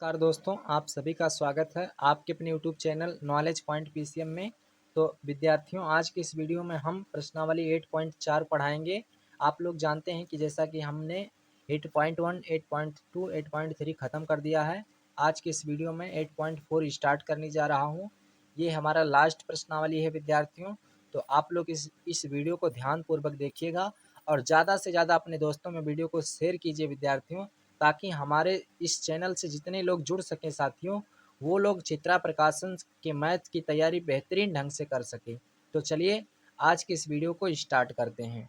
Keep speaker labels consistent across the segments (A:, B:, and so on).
A: नमस्कार दोस्तों, आप सभी का स्वागत है आपके अपने YouTube channel knowledge point PCM में। तो विद्यार्थियों, आज की इस वीडियो में हम प्रश्नावली 8.4 पढ़ाएंगे। आप लोग जानते हैं कि जैसा कि हमने 8.1, 8.2, 8.3 ख़त्म कर दिया है। आज की इस वीडियो में 8.4 स्टार्ट करने जा रहा हूँ। ये हमारा लास्ट प्रश्नावली है विद्यार्थियों। तो आप लोग इस वीडियो को ध्यानपूर्वक देखिएगा और ज़्यादा से ज़्यादा अपने दोस्तों में वीडियो को शेयर कीजिए विद्यार्थियों, ताकि हमारे इस चैनल से जितने लोग जुड़ सकें साथियों, वो लोग चित्रा प्रकाशन के मैथ की तैयारी बेहतरीन ढंग से कर सके। तो चलिए आज की इस वीडियो को स्टार्ट करते हैं।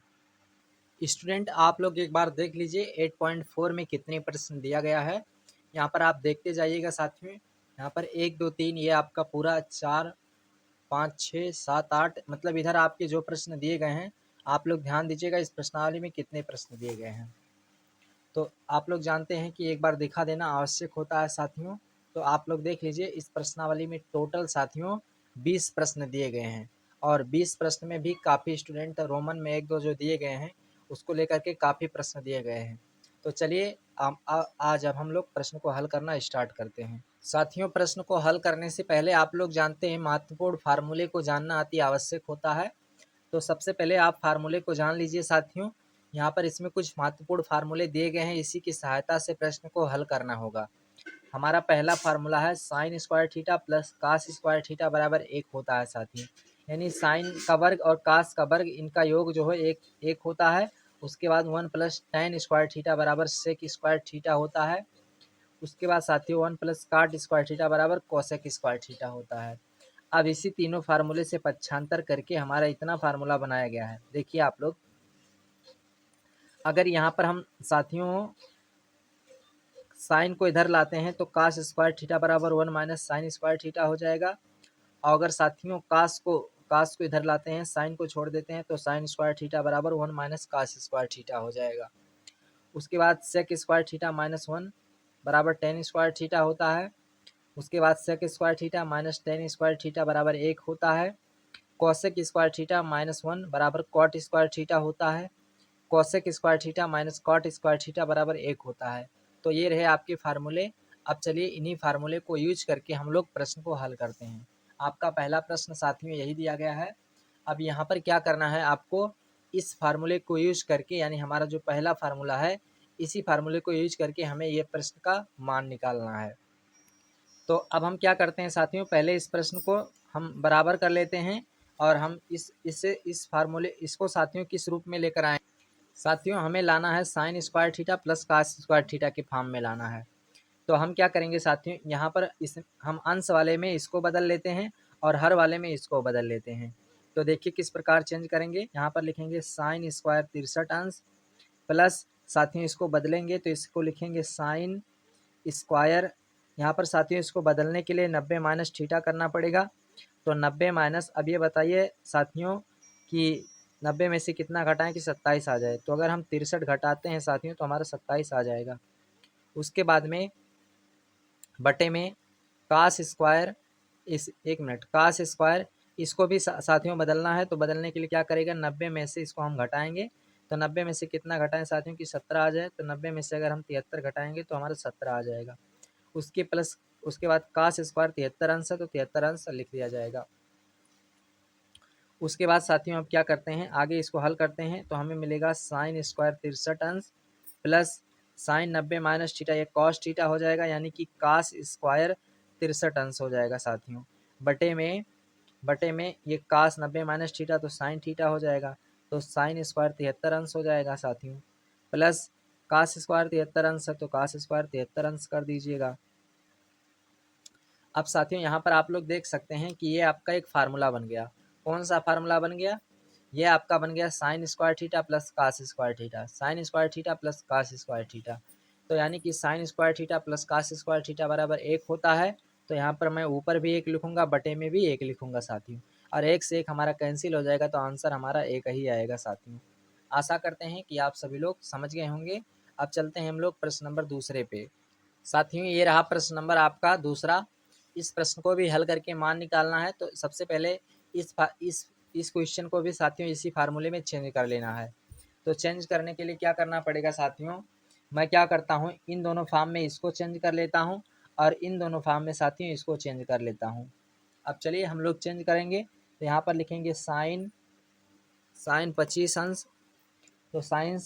A: स्टूडेंट, आप लोग एक बार देख लीजिए 8.4 में कितने प्रश्न दिया गया है। यहाँ पर आप देखते जाइएगा साथियों। यहाँ पर 1 2 3 ये आपका पूरा 4 5 6 7 8, मतलब इधर आपके जो प्रश्न दिए गए हैं, आप लोग ध्यान दीजिएगा इस प्रश्नावली में कितने प्रश्न दिए गए हैं। तो आप लोग जानते हैं कि एक बार दिखा देना आवश्यक होता है साथियों। तो आप लोग देख लीजिए इस प्रश्नावली में टोटल साथियों 20 प्रश्न दिए गए हैं और 20 प्रश्न में भी काफ़ी स्टूडेंट रोमन में 1 2 जो दिए गए हैं उसको लेकर के काफ़ी प्रश्न दिए गए हैं। तो चलिए आज अब हम लोग प्रश्न को हल करना स्टार्ट करते हैं। साथियों, प्रश्न को हल करने से पहले आप लोग जानते हैं महत्वपूर्ण फार्मूले को जानना अति आवश्यक होता है। तो सबसे पहले आप फार्मूले को जान लीजिए साथियों। यहाँ पर इसमें कुछ महत्वपूर्ण फार्मूले दिए गए हैं, इसी की सहायता से प्रश्न को हल करना होगा। हमारा पहला फार्मूला है sine square theta plus cos square theta बराबर 1 होता है साथियों। यानी साइन का वर्ग और कास का वर्ग, इनका योग जो है एक होता है। उसके बाद 1 प्लस टेन स्क्वायर थीटा बराबर सेक स्क्वायर थीटा होता है। उसके बाद साथियों 1 प्लस काट स्क्वायर थीटा बराबर कोसेक स्क्वायर थीटा होता है। अब इसी तीनों फार्मूले से पक्षांतर करके हमारा इतना फार्मूला बनाया गया है। देखिए आप लोग, अगर यहाँ पर हम साथियों साइन को इधर लाते हैं तो कास स्क्वायर थीटा बराबर 1 माइनस साइन स्क्वायर थीटा हो जाएगा। और अगर साथियों कास को इधर लाते हैं, साइन को छोड़ देते हैं, तो साइन स्क्वायर थीटा बराबर 1 माइनस कास स्क्वायर थीटा हो जाएगा। उसके बाद सेक स्क्वायर थीटा माइनस 1 बराबर टेन स्क्वायर थीटा होता है। उसके बाद sec square theta minus tan square theta बराबर 1 होता है। कॉसेक स्क्वायर थीटा माइनस 1 बराबर कॉट स्क्वायर थीटा होता है। Cosec square theta minus cot square theta बराबर 1 होता है। तो ये रहे आपके फार्मूले। अब चलिए इन्हीं फार्मूले को यूज करके हम लोग प्रश्न को हल करते हैं। आपका पहला प्रश्न साथियों यही दिया गया है। अब यहाँ पर क्या करना है आपको, इस फार्मूले को यूज करके, यानी हमारा जो पहला फार्मूला है, इसी फार्मूले को यूज करके हमें ये प्रश्न का मान निकालना है। तो अब हम क्या करते हैं साथियों, पहले इस प्रश्न को हम बराबर कर लेते हैं और हम इस फार्मूले इसको साथियों किस रूप में लेकर आए। साथियों, हमें लाना है sine square theta plus cos square theta के फॉर्म में लाना है। तो हम क्या करेंगे साथियों, यहाँ पर हम अंश वाले में इसको बदल लेते हैं और हर वाले में इसको बदल लेते हैं। तो देखिए किस प्रकार चेंज करेंगे। यहाँ पर लिखेंगे साइन स्क्वायर 63 अंश प्लस, साथियों इसको बदलेंगे तो इसको लिखेंगे साइन स्क्वायर। यहाँ पर साथियों इसको बदलने के लिए 90 माइनस थीटा करना पड़ेगा। तो 90 माइनस, अब ये बताइए साथियों कि 90 में से कितना घटाएं कि 27 आ जाए। तो अगर हम 63 घटाते हैं साथियों तो हमारा 27 आ जाएगा। उसके बाद में बटे में कास स्क्वायर, इस एक मिनट, कास स्क्वायर इसको भी साथियों बदलना है। तो बदलने के लिए क्या करेगा, 90 में से इसको हम घटाएंगे। तो 90 में से कितना घटाएं साथियों कि 17 आ जाए। तो 90 में से अगर हम 73 घटाएंगे तो हमारा 17 आ जाएगा। उसके प्लस उसके बाद कास स्क्वायर 73 अंश है तो 73 अंश लिख दिया जाएगा। उसके बाद साथियों अब क्या करते हैं, आगे इसको हल करते हैं तो हमें मिलेगा साइन स्क्वायर 63 अंश प्लस साइन 90 माइनस थीटा, ये कॉस थीटा हो जाएगा, यानी कि कास स्क्वायर 63 अंश हो जाएगा साथियों। बटे में ये कास 90 माइनस थीटा तो साइन थीटा हो जाएगा। तो साइन स्क्वायर 73 अंश हो जाएगा साथियों, प्लस कास स्क्वायर 73 अंश है तो कास स्क्वायर 73 अंश कर दीजिएगा। अब साथियों यहाँ पर आप लोग देख सकते हैं कि ये आपका एक फार्मूला बन गया। कौन सा फार्मूला बन गया, ये आपका बन गया sine square theta plus cos square theta, sine square theta plus cos square theta. तो यानी कि sine square theta plus cos square theta बराबर 1 होता है। तो यहाँ पर मैं ऊपर भी 1 लिखूंगा, बटे में भी 1 लिखूंगा साथियों, और 1 से 1 हमारा कैंसिल हो जाएगा तो आंसर हमारा 1 ही आएगा साथियों। आशा करते हैं कि आप सभी लोग समझ गए होंगे। अब चलते हैं हम लोग प्रश्न नंबर दूसरे पे। साथियों ये रहा प्रश्न नंबर आपका दूसरा। इस प्रश्न को भी हल करके मान निकालना है। तो सबसे पहले इस क्वेश्चन को भी साथियों इसी फार्मूले में चेंज कर लेना है। तो चेंज करने के लिए क्या करना पड़ेगा साथियों, मैं क्या करता हूँ, इन दोनों फॉर्म में इसको चेंज कर लेता हूँ और इन दोनों फॉर्म में साथियों इसको चेंज कर लेता हूँ। अब चलिए हम लोग चेंज करेंगे, तो यहाँ पर लिखेंगे साइन 25 अंश, तो साइन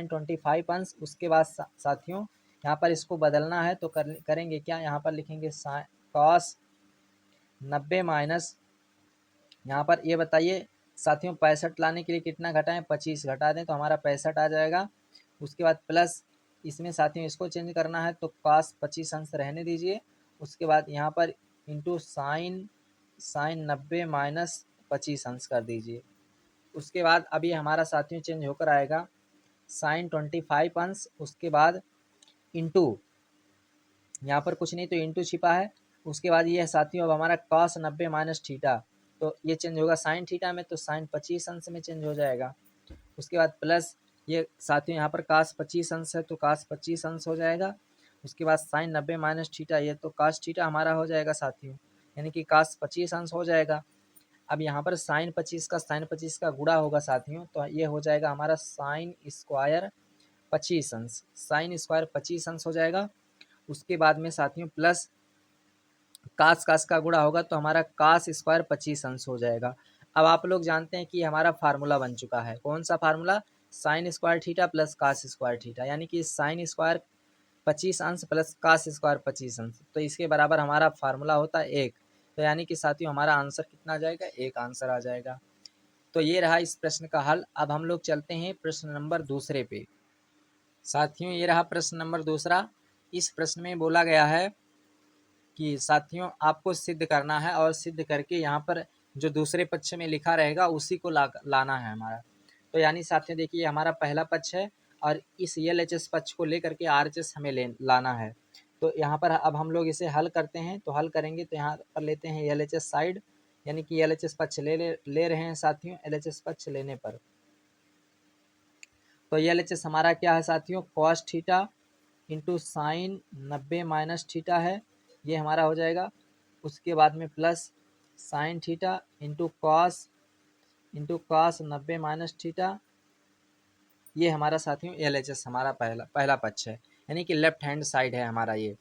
A: 25 अंश। उसके बाद साथियों यहाँ पर इसको बदलना है, तो करेंगे क्या, यहाँ पर लिखेंगे कॉस 90 माइनस, यहाँ पर ये बताइए साथियों 65 लाने के लिए कितना घटाएं, 25 घटा दें तो हमारा 65 आ जाएगा। उसके बाद प्लस इसमें साथियों इसको चेंज करना है, तो कॉस 25 अंश रहने दीजिए। उसके बाद यहाँ पर इंटू साइन 90 माइनस 25 अंश कर दीजिए। उसके बाद अभी हमारा साथियों चेंज होकर आएगा साइन 25 अंश, उसके बाद इंटू, यहाँ पर कुछ नहीं तो इंटू छिपा है। उसके बाद ये साथियों अब हमारा कॉस 90 माइनस थीटा, तो ये चेंज होगा साइन थीटा में, तो साइन 25 अंश में चेंज हो जाएगा। उसके बाद प्लस ये साथियों यहाँ पर कास 25 अंश है, तो कास 25 अंश हो जाएगा। उसके बाद साइन 90 माइनस थीटा, ये तो कास थीटा हमारा हो जाएगा साथियों, यानी कि कास 25 अंश हो जाएगा। अब यहाँ पर साइन 25 का गुणा होगा साथियों, तो ये हो जाएगा हमारा साइन स्क्वायर 25 अंश, साइन स्क्वायर 25 अंश हो जाएगा। उसके बाद में साथियों प्लस कास का गुणा होगा, तो हमारा कास स्क्वायर 25 अंश हो जाएगा। अब आप लोग जानते हैं कि हमारा फार्मूला बन चुका है, कौन सा formula, sine square theta plus cos square theta, यानी कि साइन स्क्वायर 25 अंश प्लस कास स्क्वायर 25 अंश, तो इसके बराबर हमारा फार्मूला होता है 1। तो यानी कि साथियों हमारा आंसर कितना आ जाएगा, 1 आंसर आ जाएगा। तो ये रहा इस प्रश्न का हल। अब हम लोग चलते हैं प्रश्न नंबर दूसरे पे। साथियों ये रहा प्रश्न नंबर दूसरा। इस प्रश्न में बोला गया है कि साथियों आपको सिद्ध करना है, और सिद्ध करके यहाँ पर जो दूसरे पक्ष में लिखा रहेगा उसी को लाना है हमारा। तो यानी साथियों देखिए हमारा पहला पक्ष है, और इस LHS पक्ष को लेकर के RHS हमें लाना है। तो यहाँ पर अब हम लोग इसे हल करते हैं, तो हल करेंगे तो यहाँ पर लेते हैं LHS साइड, यानी कि LHS पक्ष ले रहे हैं साथियों। LHS पक्ष लेने पर तो LHS हमारा क्या है साथियों, cos theta into sign 90 minus theta है, ये हमारा हो जाएगा। उसके बाद में plus sine theta into cos 90 minus theta, ये हमारा साथियों LHS हमारा पहला पक्ष है, यानी कि लेफ्ट हैंड साइड है हमारा ये।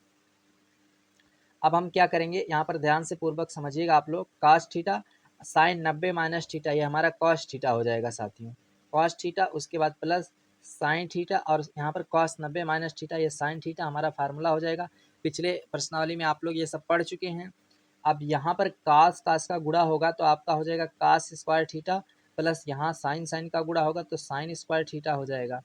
A: अब हम क्या करेंगे, यहाँ पर ध्यान से पूर्वक समझिएगा आप लोग, cos theta sine 90 minus theta, ये हमारा कॉस थीटा हो जाएगा साथियों, कॉस थीटा। उसके बाद प्लस साइन थीटा, और यहाँ पर कॉस 90 माइनस थीटा, ये साइन थीटा हमारा फार्मूला हो जाएगा। पिछले प्रश्नावली में आप लोग ये सब पढ़ चुके हैं। अब यहाँ पर कास का गुणा होगा, तो आपका हो जाएगा कास स्क्वायर थीटा, प्लस यहाँ साइन का गुणा होगा, तो साइन स्क्वायर थीटा हो जाएगा।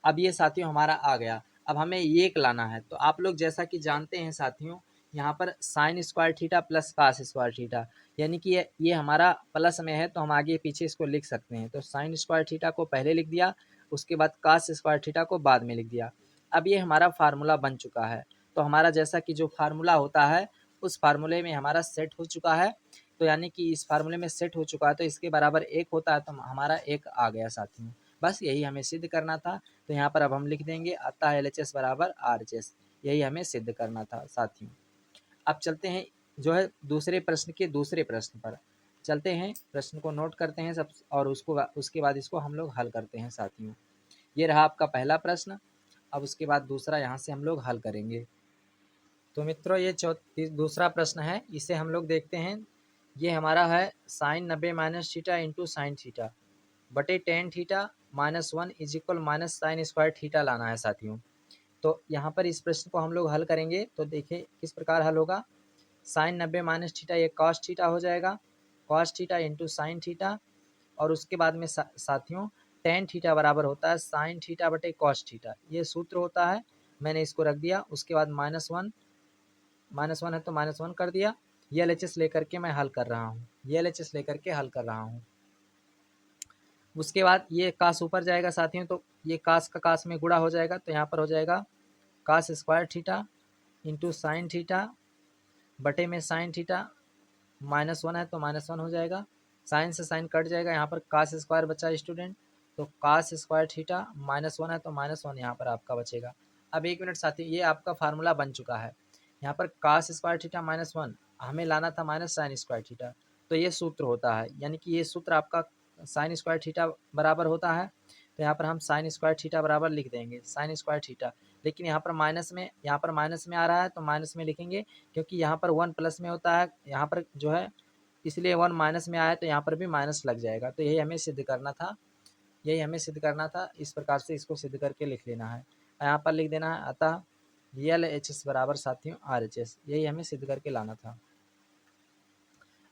A: अब ये साथियों हमारा आ गया। अब हमें ये लाना है, तो आप लोग जैसा कि जानते हैं साथियों, यहाँ पर sine square theta plus cos square theta, यानी कि ये हमारा प्लस में है, तो हम आगे पीछे इसको लिख सकते हैं। तो साइन स्क्वायर थीटा को पहले लिख दिया, उसके बाद कास स्क्वायर थीटा को बाद में लिख दिया। अब ये हमारा फार्मूला बन चुका है। तो हमारा जैसा कि जो फार्मूला होता है उस फार्मूले में हमारा सेट हो चुका है, तो यानी कि इस फार्मूले में सेट हो चुका है, तो इसके बराबर 1 होता है, तो हमारा 1 आ गया साथियों। बस यही हमें सिद्ध करना था। तो यहाँ पर अब हम लिख देंगे अतः LHS बराबर RHS, यही हमें सिद्ध करना था साथियों। अब चलते हैं जो है दूसरे प्रश्न के दूसरे प्रश्न पर चलते हैं। प्रश्न को नोट करते हैं सब, और उसके बाद इसको हम लोग हल करते हैं साथियों। ये रहा आपका पहला प्रश्न। अब उसके बाद दूसरा यहाँ से हम लोग हल करेंगे। तो मित्रों ये दूसरा प्रश्न है, इसे हम लोग देखते हैं। ये हमारा है sine 90 minus theta into sine theta बटे tan theta minus 1 is equal minus sine square theta लाना है साथियों। तो यहाँ पर इस प्रश्न को हम लोग हल करेंगे, तो देखिए किस प्रकार हल होगा। साइन 90 माइनस थीटा ये कॉस थीटा हो जाएगा, cos theta into sine theta, और उसके बाद में साथियों टेन थीटा बराबर होता है साइन थीटा बटे कॉस थीटा, ये सूत्र होता है। मैंने इसको रख दिया। उसके बाद माइनस वन है तो -1 कर दिया। ये LHS लेकर के मैं हल कर रहा हूँ, ये LHS लेकर के हल कर रहा हूँ। उसके बाद ये कास ऊपर जाएगा साथियों, तो ये कास का कास में गुणा हो जाएगा, तो यहाँ पर हो जाएगा cos square theta into sine theta बटे में साइन थीटा, -1 है तो -1 हो जाएगा, साइन से साइन कट जाएगा, यहाँ पर कास स्क्वायर बचा स्टूडेंट, तो कास स्क्वायर थीटा, -1 है तो -1 यहाँ पर आपका बचेगा। अब 1 मिनट साथियों, ये आपका फार्मूला बन चुका है। यहाँ पर कास स्क्वायर थीटा -1 हमें लाना था माइनस साइन स्क्वायर थीटा, तो ये सूत्र होता है, यानी कि ये सूत्र आपका साइन स्क्वायर थीटा बराबर होता है। तो यहाँ पर हम साइन स्क्वायर थीटा बराबर लिख देंगे साइन स्क्वायर थीटा। लेकिन यहाँ पर माइनस में आ रहा है तो माइनस में लिखेंगे, क्योंकि यहाँ पर 1 प्लस में होता है, यहाँ पर जो है इसलिए 1 माइनस में आया तो यहाँ पर भी माइनस लग जाएगा। तो यही हमें सिद्ध करना था, इस प्रकार से इसको सिद्ध करके लिख लेना है। यहाँ पर लिख देना है अतः LHS बराबर साथियों RHS, यही हमें सिद्ध करके लाना था।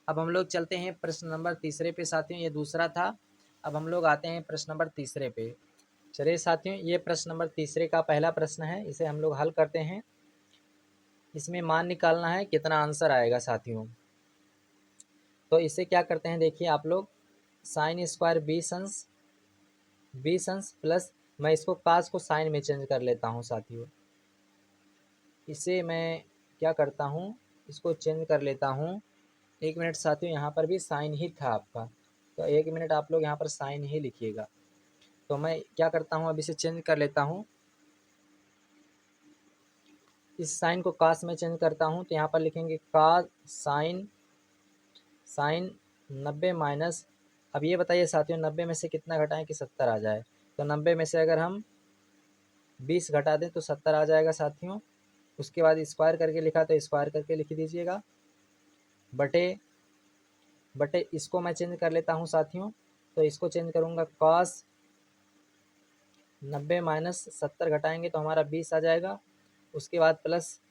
A: अब हम लोग चलते हैं प्रश्न नंबर तीसरे पे साथियों, ये दूसरा था। अब हम लोग आते हैं प्रश्न नंबर तीसरे पे। चलिए साथियों, ये प्रश्न नंबर तीसरे का पहला प्रश्न है, इसे हम लोग हल करते हैं। इसमें मान निकालना है कितना आंसर आएगा साथियों। तो इसे क्या करते हैं, देखिए आप लोग, साइन स्क्वायर बी सन्स प्लस, मैं इसको कास को साइन में चेंज कर लेता हूँ साथियों। इसे मैं क्या करता हूँ, इसको चेंज कर लेता हूँ। 1 मिनट साथियों, यहाँ पर भी साइन ही था आपका, तो 1 मिनट आप लोग यहाँ पर साइन ही लिखिएगा। तो मैं क्या करता हूँ, अब इसे चेंज कर लेता हूँ, इस साइन को कास में चेंज करता हूँ। तो यहाँ पर लिखेंगे कास साइन 90 माइनस, अब ये बताइए साथियों 90 में से कितना घटाएं कि 70 आ जाए। तो 90 में से अगर हम 20 घटा दें तो 70 आ जाएगा साथियों। उसके बाद स्क्वायर करके लिखा तो स्क्वायर करके लिख दीजिएगा, बटे इसको मैं चेंज कर लेता हूँ साथियों। तो इसको चेंज करूँगा, कॉस 90 माइनस 70 घटाएंगे तो हमारा 20 आ जाएगा। उसके बाद प्लस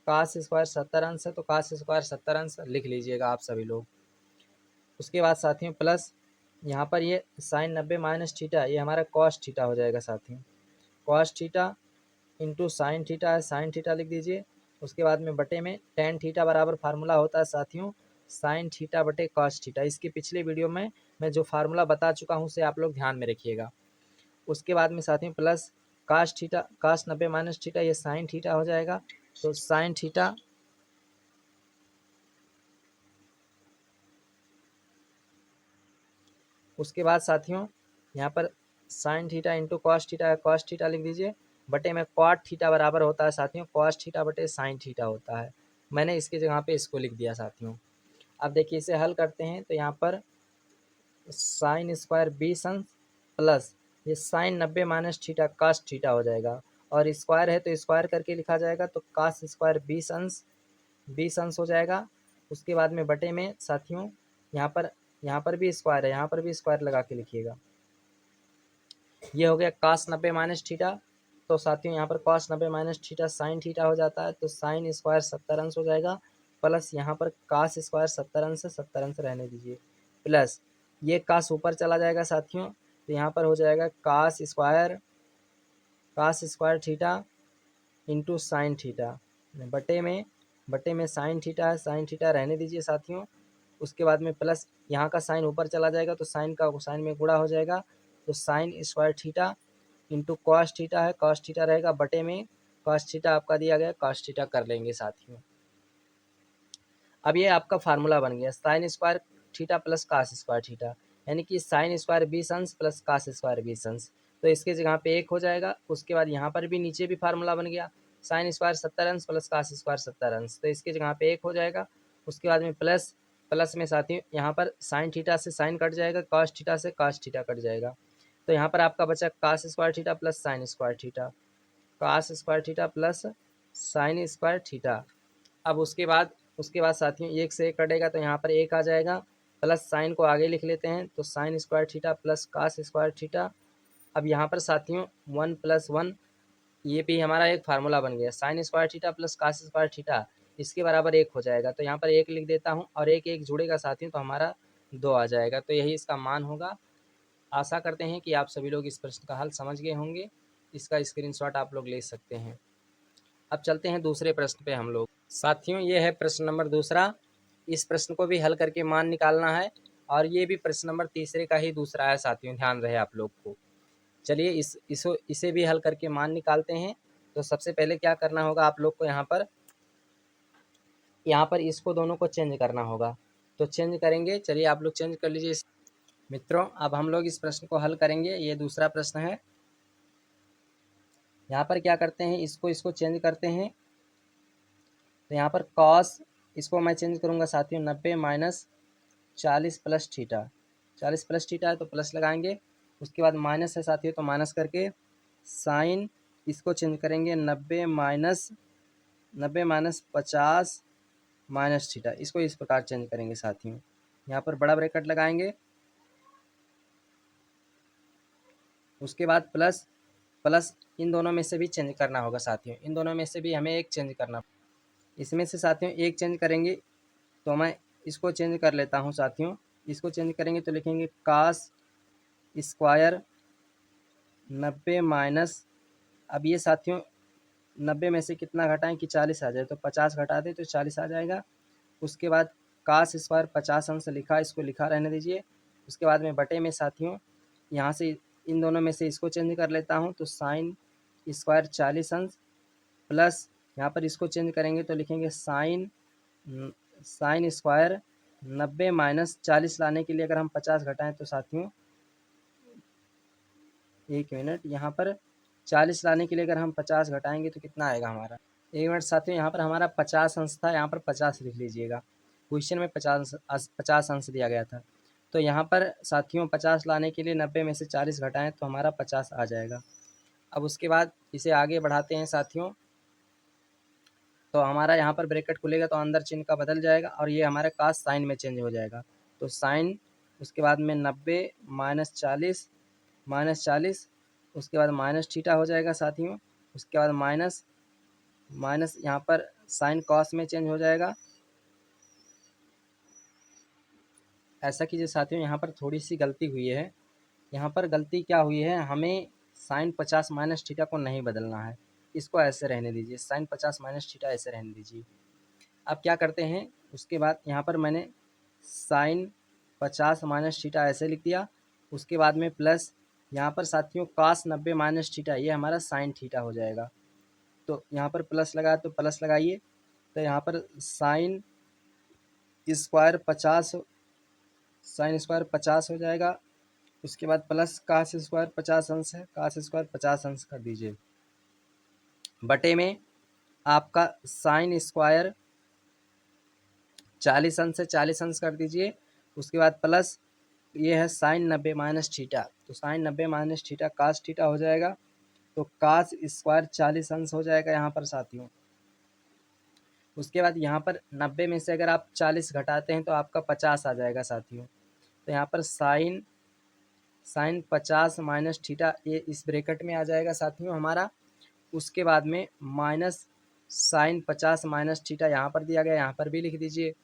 A: कास स्क्वायर 70 अंश है, तो कास स्क्वायर 70 अंश लिख लीजिएगा आप सभी लोग। उसके बाद साथियों प्लस यहाँ पर ये साइन 90 माइनस थीटा, ये हमारा कॉस थीटा हो जाएगा साथियों। Cos theta into sine theta है, साइन थीटा लिख दीजिए। उसके बाद में बटे में टेन थीटा बराबर फार्मूला होता है साथियों साइन थीटा बटे कॉस थीटा। इसके पिछले वीडियो में मैं जो फार्मूला बता चुका हूँ उसे आप लोग ध्यान में रखिएगा। उसके बाद में साथियों प्लस कास थीटा, कास 90 माइनस थीटा, ये साइन थीटा हो जाएगा। तो साइन थीटा उसके बाद साथियों यहाँ पर sine theta into cos theta है, कॉस थीटा लिख दीजिए। बटे में कॉट थीटा बराबर होता है साथियों कॉस थीटा बटे साइन थीटा होता है। मैंने इसकी जगह पे इसको लिख दिया साथियों। अब देखिए इसे हल करते हैं तो यहाँ पर साइन स्क्वायर बी सन प्लस ये sine 90 minus theta cos theta हो जाएगा, और स्क्वायर है तो स्क्वायर करके लिखा जाएगा, तो कास स्क्वायर बी सन्स हो जाएगा। उसके बाद में बटे में साथियों यहाँ पर भी स्क्वायर है, यहाँ पर भी स्क्वायर लगा के लिखिएगा। ये हो गया कास 90 माइनस थीटा। तो साथियों यहाँ पर cos 90 minus theta sine theta हो जाता है, तो साइन स्क्वायर 70 अंश हो जाएगा। प्लस यहाँ पर कास स्क्वायर 70 अंश, 70 अंश रहने दीजिए। प्लस ये कास ऊपर चला जाएगा साथियों, तो यहाँ पर हो जाएगा cos square theta into sine theta, बटे में साइन थीटा है, साइन थीटा रहने दीजिए साथियों। उसके बाद में प्लस यहाँ का साइन ऊपर चला जाएगा तो साइन का साइन में गुणा हो जाएगा, तो sine square theta into cos theta है, कॉस थीटा रहेगा, बटे में कॉस थीटा आपका दिया गया, कॉस थीटा कर लेंगे साथियों। अब ये आपका फार्मूला बन गया sine square theta plus cos square theta, यानी कि साइन स्क्वायर बी सन्स प्लस कास स्क्वायर बी सन्स। तो इसके जगह पे 1 हो जाएगा। उसके बाद यहाँ पर भी नीचे भी फार्मूला बन गया साइन स्क्वायर 70 अंश प्लस कास स्क्वायर 70 अंश, तो इसके जगह पे 1 हो जाएगा। उसके बाद में प्लस में साथियों यहाँ पर साइन थीटा से साइन कट जाएगा, कॉस थीटा से कॉस थीटा कट जाएगा। तो यहाँ पर आपका बचा cos square theta plus sine square theta, cos square theta plus sine square theta. अब उसके बाद साथियों 1 से 1 कटेगा तो यहाँ पर 1 आ जाएगा। प्लस साइन को आगे लिख लेते हैं, तो sine square theta plus cos square theta. अब यहाँ पर साथियों 1 प्लस 1, ये भी हमारा एक फार्मूला बन गया sine square theta plus cos square theta, इसके बराबर 1 हो जाएगा। तो यहाँ पर 1 लिख देता हूँ, और 1 1 जुड़ेगा साथियों तो हमारा 2 आ जाएगा। तो यही इसका मान होगा। आशा करते हैं कि आप सभी लोग इस प्रश्न का हल समझ गए होंगे। इसका स्क्रीनशॉट आप लोग ले सकते हैं। अब चलते हैं दूसरे प्रश्न पे हम लोग। साथियों ये है प्रश्न नंबर दूसरा। इस प्रश्न को भी हल करके मान निकालना है, और ये भी प्रश्न नंबर तीसरे का ही दूसरा है साथियों, ध्यान रहे आप लोग को। चलिए इसे भी हल करके मान निकालते हैं। तो सबसे पहले क्या करना होगा आप लोग को, यहाँ पर इसको दोनों को चेंज करना होगा। तो चेंज करेंगे, चलिए आप लोग चेंज कर लीजिए मित्रों। अब हम लोग इस प्रश्न को हल करेंगे, ये दूसरा प्रश्न है। यहाँ पर क्या करते हैं, इसको चेंज करते हैं। तो यहाँ पर कॉस, इसको मैं चेंज करूँगा साथियों 90 minus 40 plus theta, 40 plus theta है तो प्लस लगाएंगे। उसके बाद माइनस है साथियों, तो माइनस करके साइन इसको चेंज करेंगे 90 माइनस 50 माइनस थीटा, इसको इस प्रकार चेंज करेंगे साथियों। यहाँ पर बड़ा ब्रैकेट लगाएंगे, उसके बाद प्लस प्लस इन दोनों में से भी चेंज करना होगा साथियों, इन दोनों में से भी हमें एक चेंज करना। इसमें से साथियों एक चेंज करेंगे तो मैं इसको चेंज कर लेता हूँ साथियों। इसको चेंज करेंगे तो लिखेंगे कास स्क्वायर 90 माइनस, अब ये साथियों 90 में से कितना घटाएं कि 40 आ जाए, तो 50 घटा दें तो 40 आ जाएगा। उसके बाद कास स्क्वायर 50 अंश लिखा, इसको लिखा रहने दीजिए। उसके बाद में बटे में साथियों यहाँ से इन दोनों में से इसको चेंज कर लेता हूँ, तो साइन स्क्वायर 40 अंश प्लस यहाँ पर इसको चेंज करेंगे तो लिखेंगे साइन स्क्वायर 90 माइनस 40 लाने के लिए अगर हम 50 घटाएं तो साथियों 1 मिनट, यहाँ पर 40 लाने के लिए अगर हम 50 घटाएंगे तो कितना आएगा हमारा, 1 मिनट साथियों। यहाँ पर हमारा 50 अंश था, यहाँ पर 50 लिख लीजिएगा। क्वेश्चन में 50 अंश दिया गया था, तो यहाँ पर साथियों 50 लाने के लिए 90 में से 40 घटाएं तो हमारा 50 आ जाएगा। अब उसके बाद इसे आगे बढ़ाते हैं साथियों, तो हमारा यहाँ पर ब्रैकेट खुलेगा तो अंदर चिन्ह का बदल जाएगा और ये हमारे कास साइन में चेंज हो जाएगा। तो साइन उसके बाद में 90 माइनस 40 उसके बाद माइनस थीटा हो जाएगा साथियों। उसके बाद माइनस यहाँ पर साइन कॉस में चेंज हो जाएगा। ऐसा कीजिए साथियों, यहाँ पर थोड़ी सी गलती हुई है। यहाँ पर गलती क्या हुई है, हमें साइन 50 माइनस थीटा को नहीं बदलना है, इसको ऐसे रहने दीजिए, साइन 50 माइनस थीटा ऐसे रहने दीजिए। अब क्या करते हैं, उसके बाद यहाँ पर मैंने साइन 50 माइनस थीटा ऐसे लिख दिया। उसके बाद में प्लस यहाँ पर साथियों कास 90 माइनस थीटा, ये हमारा साइन थीटा हो जाएगा। तो यहाँ पर प्लस लगा तो प्लस लगाइए, तो यहाँ पर साइन स्क्वायर 50 हो जाएगा। उसके बाद प्लस कास स्क्वायर 50 अंश है, कास स्क्वायर 50 अंश कर दीजिए, बटे में आपका साइन स्क्वायर 40 अंश है, 40 अंश कर दीजिए। उसके बाद प्लस ये है साइन 90 माइनस थीटा, तो sine 90 minus theta cos theta हो जाएगा। तो कास स्क्वायर 40 अंश हो जाएगा यहाँ पर साथियों। उसके बाद यहाँ पर 90 में से अगर आप 40 घटाते हैं तो आपका 50 आ जाएगा साथियों। तो यहाँ पर साइन 50 माइनस थीटा ये इस ब्रैकेट में आ जाएगा साथियों हमारा। उसके बाद में माइनस साइन 50 माइनस थीटा यहाँ पर दिया गया, यहाँ पर भी लिख दीजिए।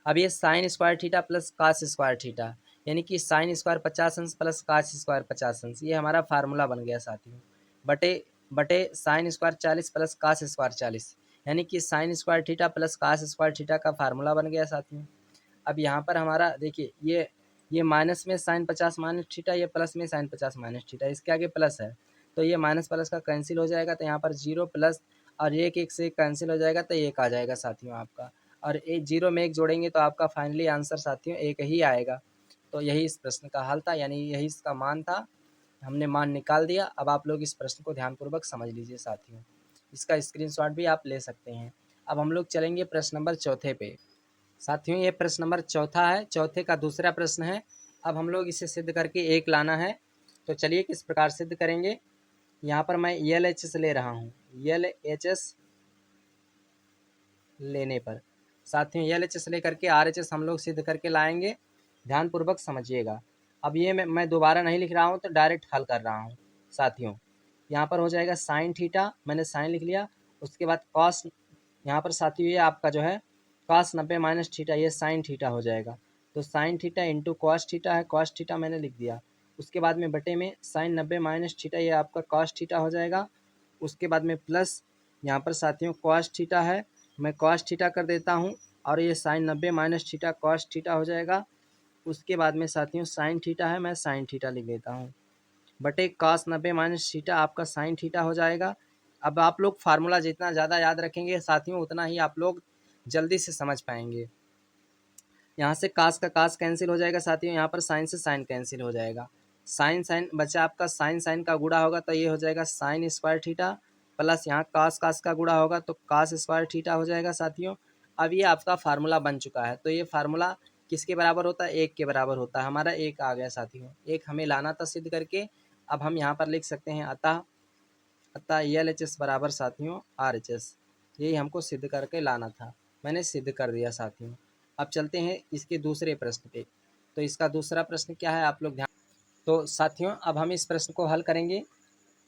A: अब ये sine square theta plus cos square theta, यानी कि साइन स्क्वायर 50 अंश प्लस कास स्क्वायर 50 अंश, ये हमारा फार्मूला बन गया साथियों। बटे बटे sine squared 40 plus cos squared 40, यानी कि sine square theta plus cos square theta का फार्मूला बन गया साथियों। अब यहाँ पर हमारा देखिए ये माइनस में साइन 50 माइनस थीटा, ये प्लस में साइन 50 माइनस थीटा, इसके आगे प्लस है तो ये माइनस प्लस का कैंसिल हो जाएगा, तो यहाँ पर 0 प्लस और एक से कैंसिल हो जाएगा तो 1 आ जाएगा साथियों आपका। और 0 में 1 जोड़ेंगे तो आपका फाइनली आंसर साथियों 1 ही आएगा। तो यही इस प्रश्न का हल था, यानी यही इसका मान था, हमने मान निकाल दिया। अब आप लोग इस प्रश्न को ध्यानपूर्वक समझ लीजिए साथियों, इसका स्क्रीनशॉट भी आप ले सकते हैं। अब हम लोग चलेंगे प्रश्न नंबर चौथे पे साथियों। ये प्रश्न नंबर चौथा है, चौथे का दूसरा प्रश्न है। अब हम लोग इसे सिद्ध करके 1 लाना है, तो चलिए किस प्रकार सिद्ध करेंगे। यहाँ पर मैं LHS ले रहा हूँ, LHS लेने पर साथियों LHS लेकर के RHS हम लोग सिद्ध करके लाएंगे, ध्यानपूर्वक समझिएगा। अब ये मैं दोबारा नहीं लिख रहा हूँ, तो डायरेक्ट हल कर रहा हूँ साथियों। यहाँ पर हो जाएगा साइन थीटा, मैंने साइन लिख लिया। उसके बाद कॉस, यहाँ पर साथियों ये आपका जो है कॉस 90 माइनस थीटा, ये साइन थीटा हो जाएगा। तो sine theta into cos theta है, कॉस थीटा मैंने लिख दिया। उसके बाद में बटे में साइन 90 माइनस थीटा, ये आपका कॉस थीटा हो जाएगा। उसके बाद में प्लस यहाँ पर साथियों कॉस थीटा है, मैं कॉस थीटा कर देता हूँ, और ये sine 90 minus theta cos theta हो जाएगा। उसके बाद में साथियों साइन थीटा है, मैं साइन थीटा लिख देता हूँ, बटे कॉस 90 माइनस थीटा आपका साइन थीटा हो जाएगा। अब आप लोग फार्मूला जितना ज़्यादा याद रखेंगे साथियों, उतना ही आप लोग जल्दी से समझ पाएंगे। यहाँ से कास का कास कैंसिल हो जाएगा साथियों, यहाँ पर साइन से साइन कैंसिल हो जाएगा। साइन साइन बचा आपका, साइन साइन का गुणा होगा तो ये हो जाएगा साइन स्क्वायर थीटा, प्लस यहाँ कास कास का गुणा होगा तो कास स्क्वायर थीटा हो जाएगा साथियों। अब ये आपका फार्मूला बन चुका है, तो ये फार्मूला किसके बराबर होता है, 1 के बराबर होता है। हमारा 1 आ गया साथियों, 1 हमें लाना था सिद्ध करके। अब हम यहाँ पर लिख सकते हैं अतः अतः LHS बराबर साथियों RHS। यही हमको सिद्ध करके लाना था, मैंने सिद्ध कर दिया साथियों। अब चलते हैं इसके दूसरे प्रश्न पे। तो इसका दूसरा प्रश्न क्या है, आप लोग ध्यान। तो साथियों अब हम इस प्रश्न को हल करेंगे।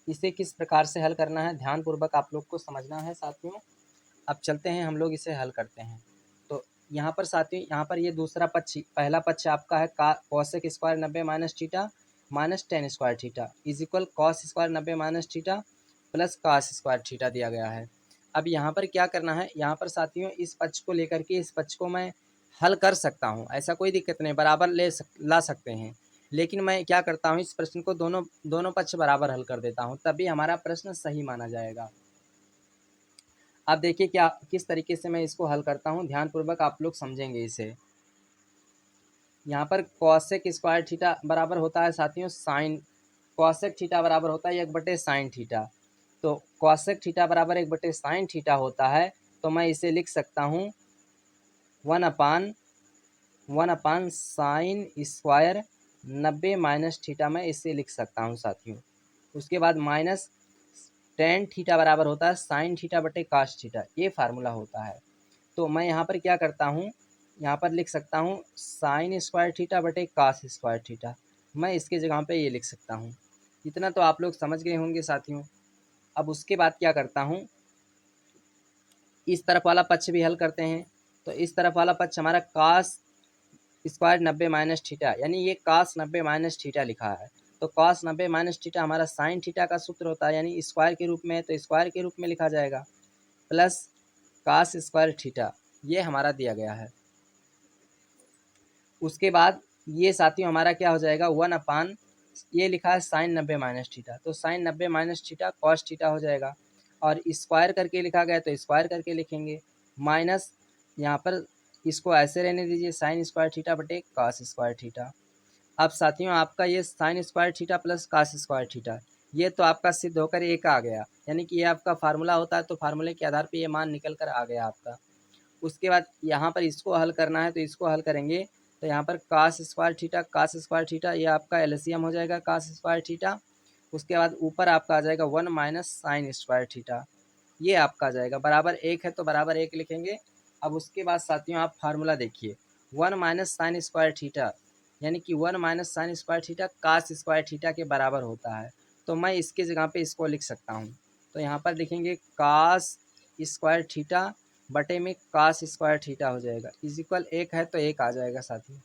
A: इसे किस प्रकार से हल करना है ध्यानपूर्वक आप लोग को समझना है साथियों। अब चलते हैं हम लोग इसे हल करते हैं। तो यहाँ पर साथियों, यहाँ पर ये दूसरा पक्ष, पहला पक्ष आपका है cosec squared 90 minus theta minus tan square theta is equal cos squared 90 minus theta plus cos square theta दिया गया है। अब यहाँ पर क्या करना है, यहाँ पर साथियों इस पक्ष को लेकर के इस पक्ष को मैं हल कर सकता हूँ, ऐसा कोई दिक्कत नहीं, बराबर ला सकते हैं। लेकिन मैं क्या करता हूँ, इस प्रश्न को दोनों पक्ष बराबर हल कर देता हूँ, तभी हमारा प्रश्न सही माना जाएगा। अब देखिए क्या किस तरीके से मैं इसको हल करता हूँ, ध्यानपूर्वक आप लोग समझेंगे इसे। यहाँ पर कॉसेक स्क्वायर थीटा बराबर होता है साथियों साइन, कॉसेक थीटा बराबर होता है 1/साइन थीटा। तो कॉसेक थीटा बराबर 1/साइन थीटा होता है, तो मैं इसे लिख सकता हूँ 1/1 साइन स्क्वायर 90 माइनस थीटा, मैं इसे लिख सकता हूँ साथियों। उसके बाद माइनस टेन थीटा बराबर होता है साइन थीटा बटे कास थीटा, ये फार्मूला होता है। तो मैं यहाँ पर क्या करता हूँ, यहाँ पर लिख सकता हूँ साइन स्क्वायर थीटा बटे कास स्क्वायर थीटा, मैं इसके जगह पे ये लिख सकता हूँ। इतना तो आप लोग समझ गए होंगे साथियों। अब उसके बाद क्या करता हूँ, इस तरफ वाला पक्ष भी हल करते हैं। तो इस तरफ वाला पक्ष हमारा कास स्क्वायर 90 माइनस थीटा, यानी ये कास 90 माइनस थीटा लिखा है। तो कास 90 माइनस थीटा हमारा साइन थीटा का सूत्र होता है, यानी स्क्वायर के रूप में है तो स्क्वायर के रूप में लिखा जाएगा, प्लस कास स्क्वायर थीटा, ये हमारा दिया गया है। उसके बाद ये साथियों हमारा क्या हो जाएगा, 1/, ये लिखा है साइन 90 माइनस थीटा, तो sine 90 minus theta cos theta हो जाएगा। और स्क्वायर करके लिखा गया तो स्क्वायर करके लिखेंगे, माइनस यहाँ पर इसको ऐसे रहने दीजिए साइन स्क्वायर थीटा बटे कॉस स्क्वायर थीटा। अब साथियों आपका ये sine square theta plus cos square theta, ये तो आपका सिद्ध होकर एक आ गया, यानी कि ये आपका फार्मूला होता है, तो फार्मूले के आधार पर ये मान निकल कर आ गया आपका। उसके बाद यहाँ पर इसको हल करना है, तो इसको हल करेंगे। तो यहाँ पर कास स्क्वायर थीटा ये आपका एलसीएम हो जाएगा कास स्क्वायर थीटा। उसके बाद ऊपर आपका आ जाएगा 1 माइनस साइन स्क्वायर थीटा, ये आपका आ जाएगा, बराबर एक है तो बराबर एक लिखेंगे। अब उसके बाद साथियों आप फार्मूला देखिए, 1 माइनस साइन स्क्वायर थीटा, यानी कि 1 minus sine square theta cos square theta के बराबर होता है, तो मैं इसके जगह पे इसको लिख सकता हूँ। तो यहाँ पर लिखेंगे कास स्क्वायर थीटा बटे में कास स्क्वायर थीटा हो जाएगा, इज इक्वल एक है तो एक आ जाएगा साथियों।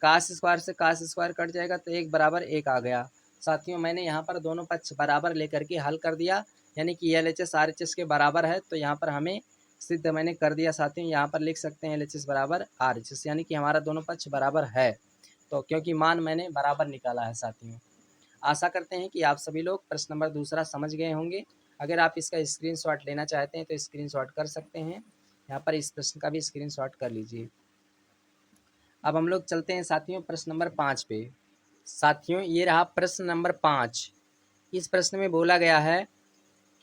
A: कास स्क्वायर से कास स्क्वायर कट जाएगा तो एक बराबर एक आ गया साथियों। मैंने यहाँ पर दोनों पक्ष बराबर लेकर के हल कर दिया, यानी कि LHS RHS के बराबर है, तो यहाँ पर हमें सिद्ध मैंने कर दिया साथियों। यहाँ पर लिख सकते हैं LHS बराबर RHS, यानी कि हमारा दोनों पक्ष बराबर है, तो क्योंकि मान मैंने बराबर निकाला है साथियों। आशा करते हैं कि आप सभी लोग प्रश्न नंबर दूसरा समझ गए होंगे। अगर आप इसका स्क्रीनशॉट लेना चाहते हैं तो स्क्रीनशॉट कर सकते हैं, यहाँ पर इस प्रश्न का भी स्क्रीनशॉट कर लीजिए। अब हम लोग चलते हैं साथियों प्रश्न नंबर 5 पे। साथियों ये रहा प्रश्न नंबर 5। इस प्रश्न में बोला गया है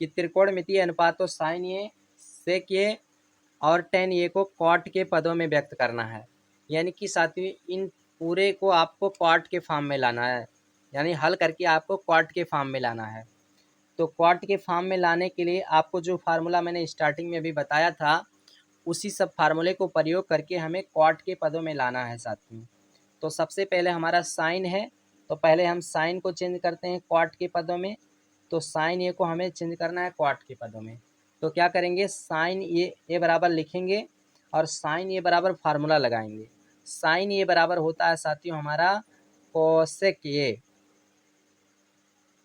A: कि त्रिकोणमितीय अनुपातों साइन ए, सेक ए और टेन ए को कॉट के पदों में व्यक्त करना है। यानी कि साथियों इन पूरे को आपको कॉट के फॉर्म में लाना है, यानी हल करके आपको कॉट के फॉर्म में लाना है। तो कॉट के फॉर्म में लाने के लिए आपको जो फार्मूला मैंने स्टार्टिंग में अभी बताया था, उसी सब फार्मूले को प्रयोग करके हमें कॉट के पदों में लाना है साथियों। तो सबसे पहले हमारा साइन है, तो पहले हम साइन को चेंज करते हैं कॉट के पदों में। तो साइन ए को हमें चेंज करना है कॉट के पदों में। तो क्या करेंगे, साइन ए बराबर लिखेंगे और साइन ए बराबर फार्मूला लगाएंगे। साइन ए बराबर होता है साथियों हमारा कोसेक ए,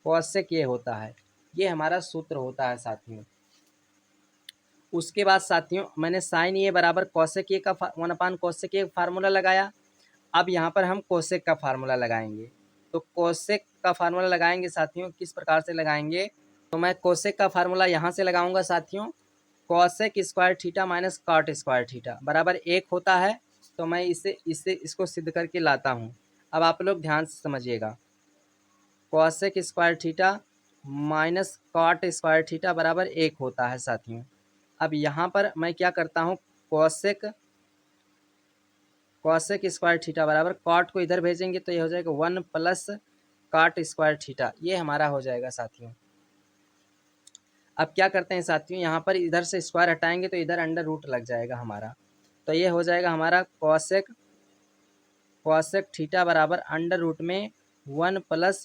A: कोसेक ए होता है, ये हमारा सूत्र होता है साथियों। उसके बाद साथियों मैंने साइन ए बराबर कोसेक ए का 1/, कोसेक ए फार्मूला लगाया। अब यहाँ पर हम कोसेक का फार्मूला लगाएंगे। तो कोसेक का फार्मूला लगाएंगे साथियों, किस प्रकार से लगाएंगे, तो मैं कोसेक का फार्मूला यहाँ से लगाऊंगा साथियों, cosec squared theta minus cot square theta बराबर एक होता है। तो मैं इसको सिद्ध करके लाता हूँ। अब आप लोग ध्यान से समझिएगा, cosec squared theta minus cot square theta बराबर एक होता है साथियों। अब यहाँ पर मैं क्या करता हूँ, कोसेक स्क्वायर थीटा बराबर कॉट को इधर भेजेंगे तो ये हो जाएगा 1 प्लस कॉट स्क्वायर थीटा, ये हमारा हो जाएगा साथियों। अब क्या करते हैं साथियों, यहाँ पर इधर से स्क्वायर हटाएंगे तो इधर अंडर रूट लग जाएगा हमारा, तो ये हो जाएगा हमारा कॉसेक थीटा बराबर अंडर रूट में 1 प्लस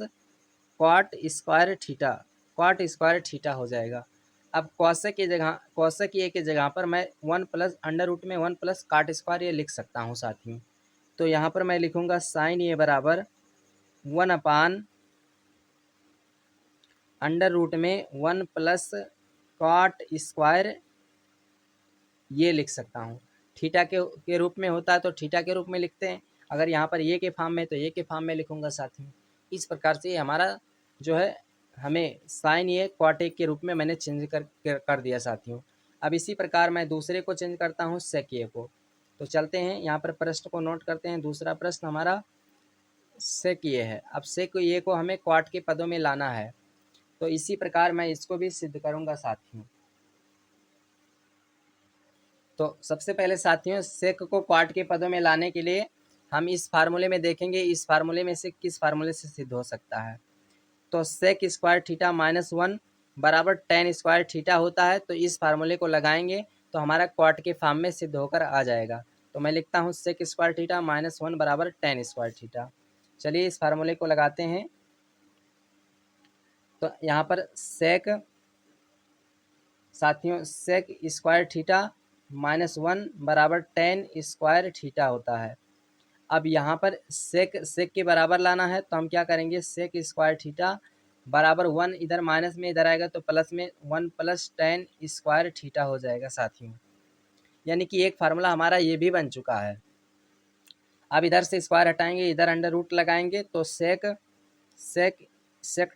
A: क्वाट स्क्वायर थीटा हो जाएगा। अब कॉसेक की जगह पर मैं 1 प्लस अंडर रूट में 1 प्लस काट स्क्वायर ये लिख सकता हूँ साथियों। तो यहाँ पर मैं लिखूँगा साइन ए बराबर 1 अपान अंडर रूट में 1 प्लस कॉट स्क्वायर ये लिख सकता हूँ। थीटा के रूप में होता है तो थीटा के रूप में लिखते हैं, अगर यहाँ पर ये के फॉर्म में तो ये के फॉर्म में लिखूँगा साथियों। इस प्रकार से ये हमारा जो है हमें साइन ये कॉट ए के रूप में मैंने चेंज कर दिया साथियों। अब इसी प्रकार मैं दूसरे को चेंज करता हूँ सेक ए को। तो चलते हैं यहाँ पर प्रश्न को नोट करते हैं। दूसरा प्रश्न हमारा सेक ये है। अब सेक ये को हमें क्वाट के पदों में लाना है, तो इसी प्रकार मैं इसको भी सिद्ध करूँगा साथियों। तो सबसे पहले साथियों सेक को क्वाट के पदों में लाने के लिए हम इस फार्मूले में देखेंगे, इस फार्मूले में से किस फार्मूले से सिद्ध हो सकता है। तो सेक स्क्वायर थीटा -1 बराबर टेन स्क्वायर थीटा होता है, तो इस फार्मूले को लगाएंगे तो हमारा क्वाट के फॉर्म में सिद्ध होकर आ जाएगा। तो मैं लिखता हूँ सेक स्क्वायर थीटा -1 बराबर टेन स्क्वायर थीटा। चलिए इस फार्मूले को लगाते हैं। तो यहाँ पर सेक साथियों सेक स्क्वायर थीटा -1 बराबर टेन स्क्वायर थीटा होता है। अब यहाँ पर सेक के बराबर लाना है, तो हम क्या करेंगे, सेक स्क्वायर थीटा बराबर 1 इधर माइनस में इधर आएगा तो प्लस में 1 प्लस टेन स्क्वायर थीटा हो जाएगा साथियों। यानी कि एक फार्मूला हमारा ये भी बन चुका है। अब इधर से स्क्वायर हटाएंगे, इधर अंडर रूट लगाएंगे तो सेक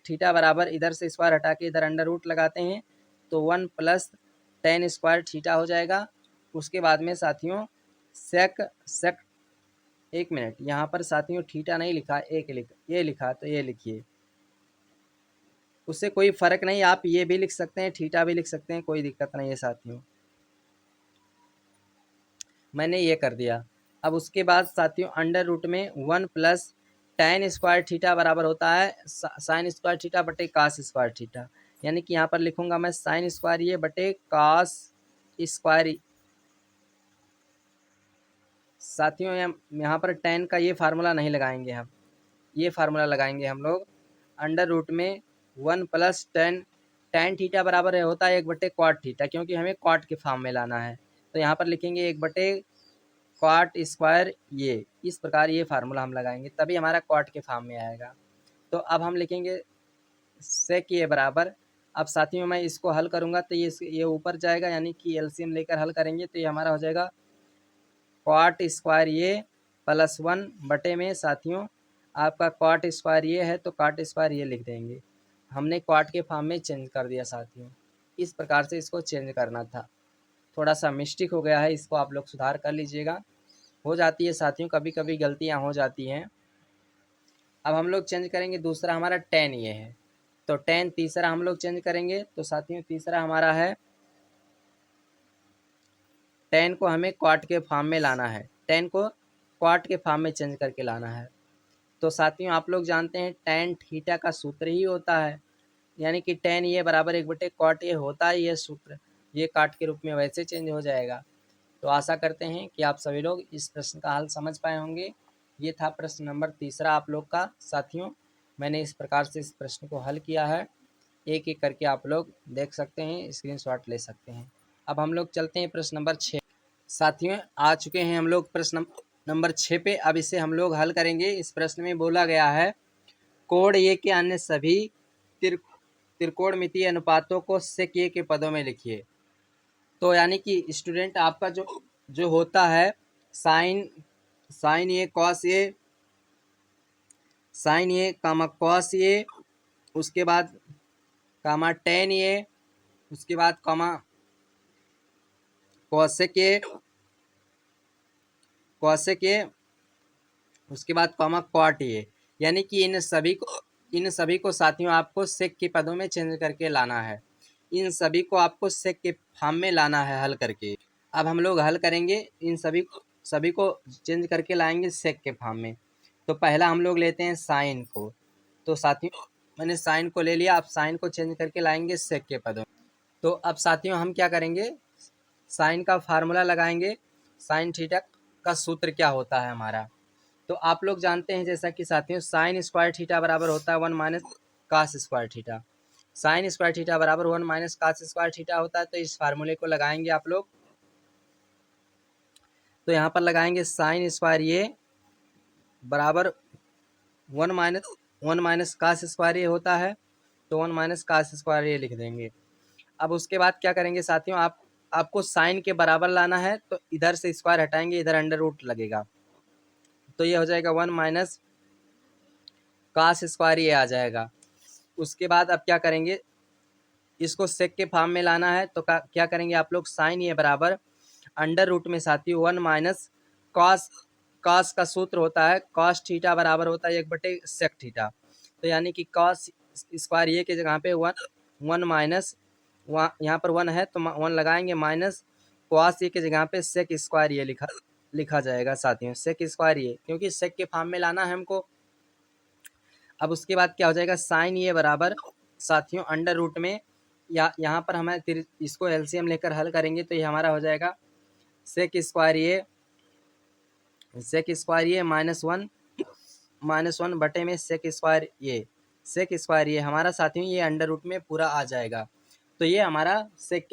A: थीटा बराबर इधर से स्क्वायर हटा के इधर अंडर रूट लगाते हैं तो 1 प्लस टेन स्क्वायर थीटा हो जाएगा। उसके बाद में साथियों सेक एक मिनट, यहाँ पर साथियों थीटा नहीं लिखा, ये लिखा, तो ये लिखिए, उससे कोई फ़र्क नहीं, आप ये भी लिख सकते हैं, थीटा भी लिख सकते हैं, कोई दिक्कत नहीं है साथियों। मैंने ये कर दिया। अब उसके बाद साथियों अंडर रूट में 1 प्लस टेन स्क्वायर थीटा बराबर होता है साइन स्क्वायर थीटा बटे कास स्क्वायर थीटा। यानी कि यहाँ पर लिखूंगा मैं साइन स्क्वायर ये बटे कास स्क्वायर। साथियों यहाँ पर टेन का ये फार्मूला नहीं लगाएंगे, हम ये फार्मूला लगाएंगे हम लोग अंडर रूट में 1 प्लस टेन थीटा बराबर होता है 1 बटे क्वाट थीटा, क्योंकि हमें क्वाट के फॉर्म में लाना है। तो यहाँ पर लिखेंगे 1 बटे क्वाट स्क्वायर ये, इस प्रकार ये फार्मूला हम लगाएंगे तभी हमारा क्वाट के फॉर्म में आएगा। तो अब हम लिखेंगे सेक ये बराबर, अब साथियों मैं इसको हल करूँगा तो ये ऊपर जाएगा, यानी कि एलसीएम लेकर हल करेंगे तो ये हमारा हो जाएगा क्वाट स्क्वायर ये प्लस 1 बटे में साथियों आपका क्वाट स्क्वायर ये है तो क्वाट स्क्वायर ये लिख देंगे। हमने क्वाट के फॉर्म में चेंज कर दिया साथियों। इस प्रकार से इसको चेंज करना था। थोड़ा सा मिस्टेक हो गया है, इसको आप लोग सुधार कर लीजिएगा। हो जाती है साथियों, कभी कभी गलतियां हो जाती हैं। अब हम लोग चेंज करेंगे, दूसरा हमारा टेन ये है, तो टेन तीसरा हम लोग चेंज करेंगे। तो साथियों तीसरा हमारा है टेन को हमें क्वाट के फॉर्म में लाना है, टेन को क्वाट के फॉर्म में चेंज करके लाना है। तो साथियों आप लोग जानते हैं टेन थीटा का सूत्र ही होता है, यानी कि टेन ये बराबर 1 बटे क्वाट ये होता है, ये सूत्र ये काट के रूप में वैसे चेंज हो जाएगा। तो आशा करते हैं कि आप सभी लोग इस प्रश्न का हल समझ पाए होंगे। ये था प्रश्न नंबर तीसरा आप लोग का साथियों। मैंने इस प्रकार से इस प्रश्न को हल किया है, एक एक करके आप लोग देख सकते हैं, स्क्रीनशॉट ले सकते हैं। अब हम लोग चलते हैं प्रश्न नंबर 6। साथियों आ चुके हैं हम लोग प्रश्न नंबर 6 पे। अब इसे हम लोग हल करेंगे। इस प्रश्न में बोला गया है कोण ए के अन्य सभी त्रिकोणमितीय अनुपातों को सेक ए के पदों में लिखिए। तो यानी कि स्टूडेंट आपका जो होता है sign A cos A, sign A comma cos A, उसके बाद कामा टेन ए, उसके बाद कामा कॉसेक ए, उसके बाद कामा क्वाट ए। यानी कि इन सभी को साथियों आपको सेक के पदों में चेंज करके लाना है। इन सभी को आपको सेक के फॉर्म में लाना है हल करके। अब हम लोग हल करेंगे, इन सभी को चेंज करके लाएंगे सेक के फॉर्म में। तो पहला हम लोग लेते हैं साइन को। तो साथियों मैंने साइन को ले लिया, अब साइन को चेंज करके लाएंगे सेक के पदों में। तो अब साथियों हम क्या करेंगे, साइन का फार्मूला लगाएंगे। साइन थीटा का सूत्र क्या होता है हमारा, तो आप लोग जानते हैं जैसा कि साथियों साइन स्क्वायर थीटा बराबर होता है 1 minus cos square theta. Sine square theta बराबर 1 माइनस कास स्क्वायर थीटा होता है। तो इस फार्मूले को लगाएंगे आप लोग। तो यहाँ पर लगाएंगे साइन स्क्वायर ये बराबर 1 माइनस कास स्क्वायर ये होता है। तो 1 माइनस कास स्क्वायर ये लिख देंगे। अब उसके बाद क्या करेंगे साथियों, आपको साइन के बराबर लाना है, तो इधर से स्क्वायर हटाएंगे, इधर अंडर रूट लगेगा, तो ये हो जाएगा 1 माइनस कास स्क्वायर ये आ जाएगा। उसके बाद अब क्या करेंगे, इसको सेक के फॉर्म में लाना है, तो क्या करेंगे आप लोग, साइन ये बराबर अंडर रूट में साथियों 1 माइनस कॉस, कॉस का सूत्र होता है कॉस थीटा बराबर होता है 1/सेक थीटा। तो यानी कि कॉस स्क्वायर ये के जगह पे 1 माइनस, यहाँ पर 1 है तो 1 लगाएंगे, माइनस कॉस ये के जगह पे सेक स्क्वायर ये लिखा जाएगा साथियों, सेक स्क्वायर ये, क्योंकि सेक के फॉर्म में लाना है हमको। अब उसके बाद क्या हो जाएगा, साइन ये बराबर साथियों अंडर रूट में, या यहाँ पर हमें इसको एलसीएम लेकर हल करेंगे, तो ये हमारा हो जाएगा सेक स्क्वायर ये -1 बटे में सेक स्क्वायर ये हमारा साथियों ये अंडर रूट में पूरा आ जाएगा। तो ये हमारा सेक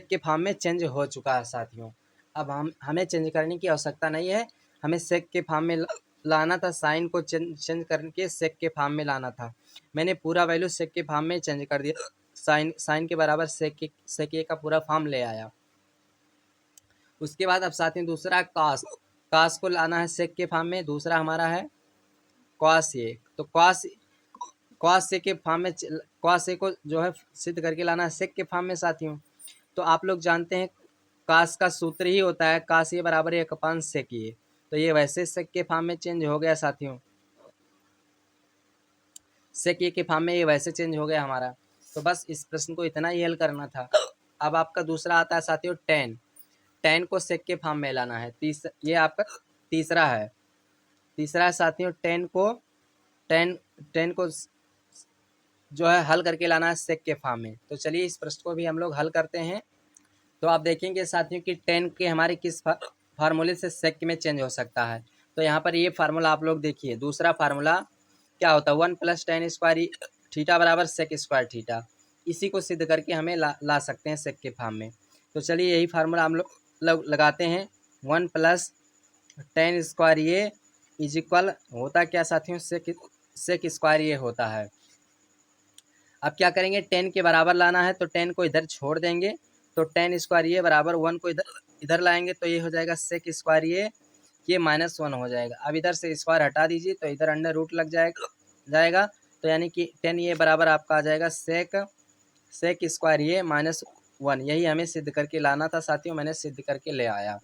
A: के फॉर्म में चेंज हो चुका है साथियों। अब हमें चेंज करने की आवश्यकता नहीं है, हमें सेक के फॉर्म में लाना था, साइन को चेंज करके सेक के फॉर्म में लाना था। मैंने पूरा वैल्यू सेक के फॉर्म में चेंज कर दिया, साइन के बराबर सेक ए का पूरा फॉर्म ले आया। उसके बाद अब साथियों दूसरा कास को लाना है सेक के फॉर्म में, दूसरा हमारा है कॉस ए। तो कॉस ए के फॉर्म में, कॉस ए को जो है सिद्ध करके लाना है सेक के फॉर्म में साथियों। तो आप लोग जानते हैं कास का सूत्र ही होता है कास ए बराबर 1/, सेक ए। तो ये वैसे सेक के फॉर्म में चेंज हो गया साथियों, सेक ए के फॉर्म में ये वैसे चेंज हो गया हमारा। तो बस इस प्रश्न को इतना ही हल करना था। अब आपका दूसरा आता है साथियों टेन को सेक के फॉर्म में लाना है। ये आपका तीसरा है साथियों, टेन को जो है हल करके लाना है सेक के फॉर्म में। तो चलिए इस प्रश्न को भी हम लोग हल करते हैं। तो आप देखेंगे साथियों कि टेन के हमारे किस फार्मूले से सेक में चेंज हो सकता है। तो यहाँ पर ये फार्मूला आप लोग देखिए, दूसरा फार्मूला क्या होता है, 1 + tan स्क्वायर थीटा बराबर सेक स्क्वायर थीटा। इसी को सिद्ध करके हमें ला सकते हैं सेक के फॉर्म में। तो चलिए यही फार्मूला हम लोग लगाते हैं, 1 + tan स्क्वायर ये इज इक्वल होता क्या साथियों, सेक स्क्वायर ये होता है। अब क्या करेंगे, 10 के बराबर लाना है, तो 10 को इधर छोड़ देंगे, तो tan स्क्वायर ये बराबर 1 को इधर लाएंगे, तो ये हो जाएगा सेक स्क्वायर ये -1 हो जाएगा। अब इधर से स्क्वायर हटा दीजिए, तो इधर अंडर रूट लग जाएगा। तो यानी कि 10 ये बराबर आपका आ जाएगा सेक स्क्वायर ये -1। यही हमें सिद्ध करके लाना था साथियों, मैंने सिद्ध करके ले आया।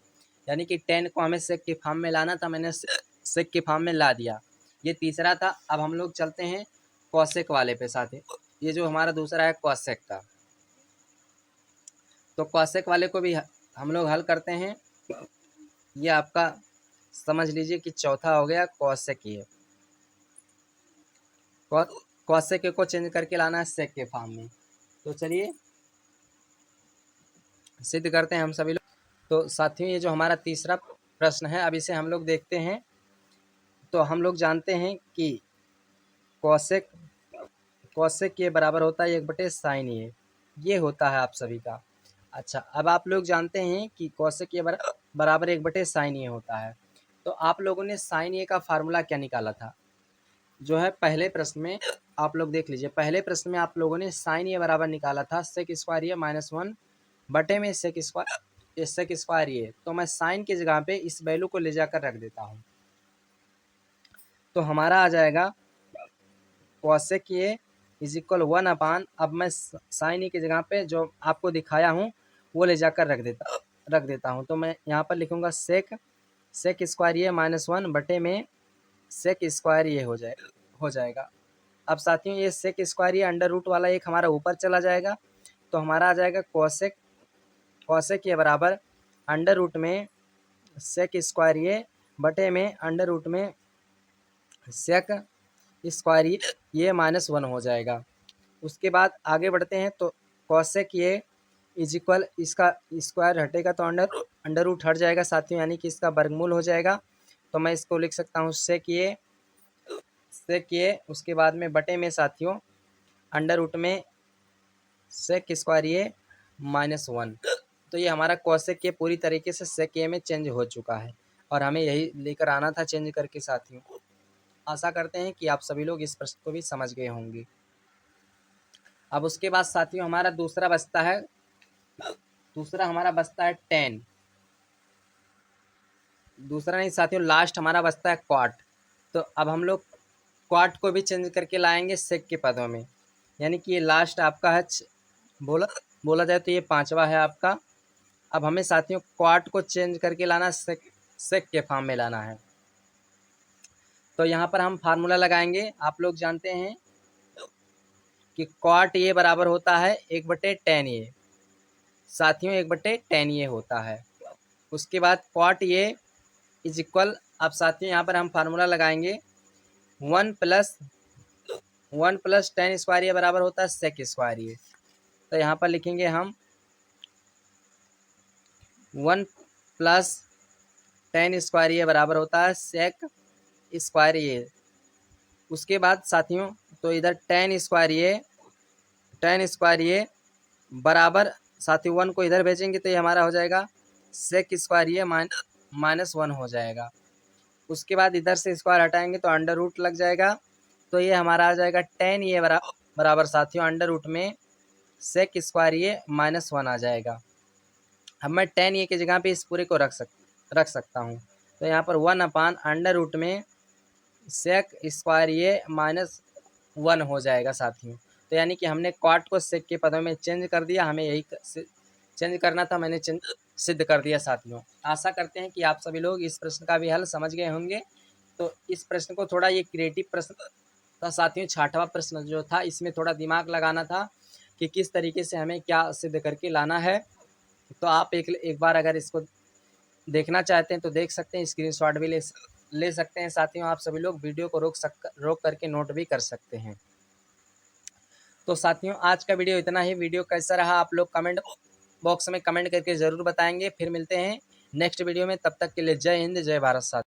A: यानी कि 10 को हमें सेक के फॉर्म में लाना था, मैंने सेक के फॉर्म में ला दिया। ये तीसरा था। अब हम लोग चलते हैं कॉसेक वाले पे साथियों। ये जो हमारा दूसरा है कॉसेक का, तो कॉसेक वाले को भी हम लोग हल करते हैं। ये आपका समझ लीजिए कि चौथा हो गया कॉसेक ये। कॉसेक को चेंज करके लाना है सेक के फॉर्म में। तो चलिए सिद्ध करते हैं हम सभी लोग। तो साथियों ये जो हमारा तीसरा प्रश्न है, अब इसे हम लोग देखते हैं। तो हम लोग जानते हैं कि कॉसेक के बराबर होता है 1/sin ये होता है आप सभी का। अच्छा, अब आप लोग जानते हैं कि कॉसेक के बराबर 1/sin होता है। तो आप लोगों ने साइन ए का फार्मूला क्या निकाला था, जो है पहले प्रश्न में आप लोग देख लीजिए। पहले प्रश्न में आप लोगों ने साइन ए बराबर निकाला था सेक स्क्वायर ये -1 बटे में सेक स्क्वायर ये। तो मैं साइन की जगह पे इस वैल्यू को ले जाकर रख देता हूँ, तो हमारा आ जाएगा कॉसेक ये इज इक्वल 1/, अब मैं साइन ए की जगह पे जो आपको दिखाया हूँ वो ले जाकर रख देता हूँ। तो मैं यहाँ पर लिखूँगा सेक स्क्वायर ये -1 बटे में सेक स्क्वायर ये हो जाएगा। अब साथियों ये सेक स्क्वायर ये अंडर रूट वाला एक हमारा ऊपर चला जाएगा, तो हमारा आ जाएगा कॉसेक ये बराबर अंडर रूट में सेक स्क्वायर ये बटे में अंडर रूट में सेक स्क्वायर ये -1 हो जाएगा। उसके बाद आगे बढ़ते हैं। तो कॉसेक ये इज इक्वल, इसका स्क्वायर हटेगा तो अंडर रूट हट जाएगा साथियों, यानी कि इसका वर्गमूल हो जाएगा। तो मैं इसको लिख सकता हूँ सेक ये उसके बाद में बटे में साथियों अंडर रूट में सेक स्क्वायर ये -1। तो ये हमारा कॉसेक ये पूरी तरीके से सेक ये में चेंज हो चुका है और हमें यही लेकर आना था चेंज करके साथियों। आशा करते हैं कि आप सभी लोग इस प्रश्न को भी समझ गए होंगे। अब उसके बाद साथियों हमारा दूसरा हमारा बचता है tan। दूसरा नहीं साथियों, लास्ट हमारा बचता है क्वाट। तो अब हम लोग क्वाट को भी चेंज करके लाएंगे सेक के पदों में, यानी कि ये लास्ट आपका है बोला जाए तो ये 5वां है आपका। अब हमें साथियों क्वाट को चेंज करके लाना, सेक के फॉर्म में लाना है। तो यहाँ पर हम फार्मूला लगाएंगे। आप लोग जानते हैं कि क्वाट ये बराबर होता है 1/tan ये साथियों, 1/tan ये होता है। उसके बाद क्वाट ये इज इक्वल, अब साथियों यहाँ पर हम फार्मूला लगाएंगे 1 प्लस tan स्क्वायर ये बराबर होता है सेक स्क्वायर ये। तो यहाँ पर लिखेंगे हम 1 प्लस tan स्क्वायर ये बराबर होता है सेक स्क्वायर ये। उसके बाद साथियों तो इधर tan स्क्वायर ये बराबर साथियों 1 को इधर भेजेंगे तो ये हमारा हो जाएगा सेक स्क्वायर ये -1 हो जाएगा। उसके बाद इधर से स्क्वायर हटाएंगे तो अंडर रूट लग जाएगा, तो ये हमारा आ जाएगा tan ये बराबर साथियों अंडर रूट में सेक स्क्वायर ये -1 आ जाएगा। अब मैं tan ये की जगह पे इस पूरे को रख सकता हूँ। तो यहाँ पर 1 अंडर रूट में सेक स्क्वायर ये -1 हो जाएगा साथियों। तो यानी कि हमने क्वाट को सेक के पदों में चेंज कर दिया, हमें यही चेंज करना था, मैंने सिद्ध कर दिया साथियों। आशा करते हैं कि आप सभी लोग इस प्रश्न का भी हल समझ गए होंगे। तो इस प्रश्न को थोड़ा ये क्रिएटिव प्रश्न था साथियों, 6वां प्रश्न जो था इसमें थोड़ा दिमाग लगाना था कि किस तरीके से हमें क्या सिद्ध करके लाना है। तो आप एक बार अगर इसको देखना चाहते हैं तो देख सकते हैं, स्क्रीनशॉट भी ले सकते हैं साथियों। आप सभी लोग वीडियो को रोक करके नोट भी कर सकते हैं। तो साथियों आज का वीडियो इतना ही। वीडियो कैसा रहा आप लोग कमेंट बॉक्स में कमेंट करके ज़रूर बताएंगे। फिर मिलते हैं नेक्स्ट वीडियो में, तब तक के लिए जय हिंद जय भारत साथियों।